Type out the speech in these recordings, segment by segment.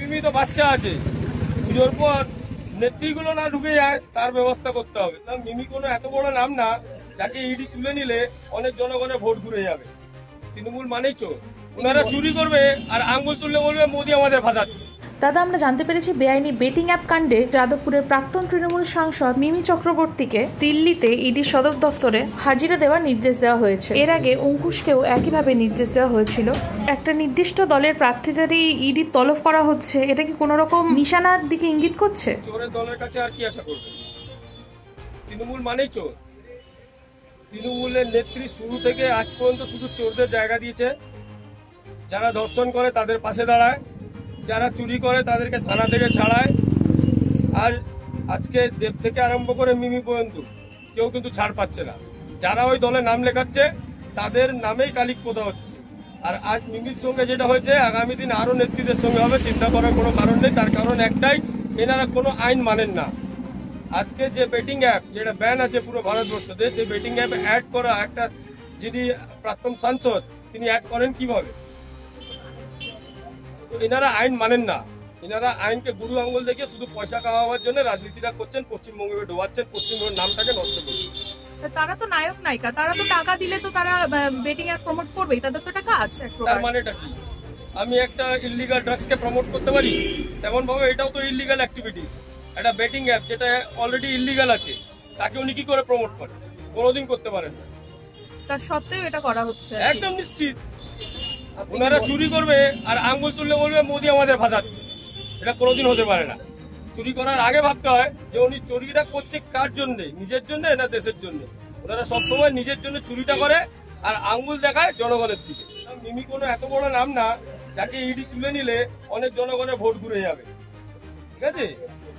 মিমি তো বাচ্চা আছে, পুজোর পর নেত্রীগুলো না ঢুকে যায় তার ব্যবস্থা করতে হবে। মিমি কোনো এত বড় নাম না যাকে ইডি তুলে নিলে অনেক জনগণের ভোট ঘুরে যাবে। তৃণমূল মানেই চোর। ওনারা চুরি করবে আর আঙ্গুল তুললে বলবে মোদি আমাদের ফাঁসাচ্ছে। দাদা, আমরা জানতে পেরেছি বেআইনি বেটিং অ্যাপ কাণ্ডে যাদবপুরের প্রাক্তন তৃণমূল সাংসদ মিমি চক্রবর্তীকে দিল্লিতে ইডি সদর দফতরে হাজিরা দেওয়ার নির্দেশ দেওয়া হয়েছে। এর আগে অঙ্কুশকেও একইভাবে নির্দেশ দেওয়া হয়েছিল। একটা নির্দিষ্ট দলের প্রার্থীদেরই ইডি তলব করা হচ্ছে, এটা কি কোনো রকম নিশানার দিকে ইঙ্গিত করছে? চোরের দলের কাছে আর কি আশা করবে? তৃণমূল মানেই চোর। তৃণমূলের নেত্রী শুরু থেকে আজ পর্যন্ত শুধু চোরদের জায়গা দিয়েছে। যারা ধর্ষণ করে তাদের পাশে দাঁড়ায়, যারা চুরি করে তাদেরকে থানা থেকে ছাড়ায়। আর আজকে দেব থেকে আরম্ভ করে মিমি পর্যন্ত কেউ কিন্তু ছাড় পাচ্ছে না। যারা ওই দলে নাম লেখাচ্ছে তাদের নামেই কালিক পোতা হচ্ছে। আর আজ মিমির সঙ্গে যেটা হয়েছে, আগামী দিন আরো নেত্রীদের সঙ্গে হবে। চিন্তা করার কোনো কারণ নেই। তার কারণ একটাই, এনারা কোনো আইন মানেন না। আজকে যে বেটিং অ্যাপ যেটা ব্যান আছে পুরো ভারতবর্ষতে, সেই বেটিং অ্যাপে অ্যাড করা একটা যিনি প্রাক্তন সাংসদ, তিনি অ্যাড করেন কিভাবে? এনারা আইন মানেন না। এনারা আইনকে গুরু আঙ্গুল দেখিয়ে শুধু পয়সা কামাবার জন্য রাজনীতিটা করছেন, পশ্চিমবঙ্গে ডোবাচ্ছেন, পশ্চিমবঙ্গের নামটাকে নষ্ট করছেন। তারা তো নায়ক নায়িকা, তারা তো টাকা দিলে তো তারা বেটিং অ্যাপ প্রমোট করবেই, তাদের তো টাকা আছে। তার মানেটা কি? আমি একটা ইল্লিগাল ড্রাগসকে প্রমোট করতে পারি, তেমন ভাবে এটাও তো ইল্লিগাল অ্যাক্টিভিটিস। একটা বেটিং অ্যাপ যেটা অলরেডি ইল্লিগাল আছে, তাকে উনি কি করে প্রমোট করেন? কোনোদিন করতে পারেন না। তার সত্ত্বেও এটা করা হচ্ছে একদম নিশ্চিত। ওনারা চুরি করবে আর আঙ্গুল তুললে বলবে মোদি আমাদের ফাঁসাচ্ছে। এটা কোনোদিন হতে পারে না। চুরি করার আগে ভাবতে হয় যে উনি চুরিটা করছে কার জন্য, নিজের জন্য না দেশের জন্য। ওনারা সবসময় নিজের জন্য চুরিটা করে আর আঙ্গুল দেখায় জনগণের দিকে। মিমি কোনো এত বড় নাম না যাকে ইডি তুলে নিলে অনেক জনগণের ভোট ঘুরে যাবে। ঠিক আছে।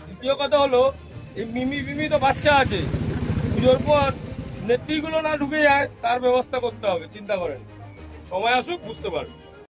দ্বিতীয় কথা হলো, এই মিমি তো বাচ্চা আছে, পুজোর পর নেত্রীগুলো না ঢুকে যায় তার ব্যবস্থা করতে হবে। চিন্তা করেন, সময় আসুক বুঝতে পারবেন।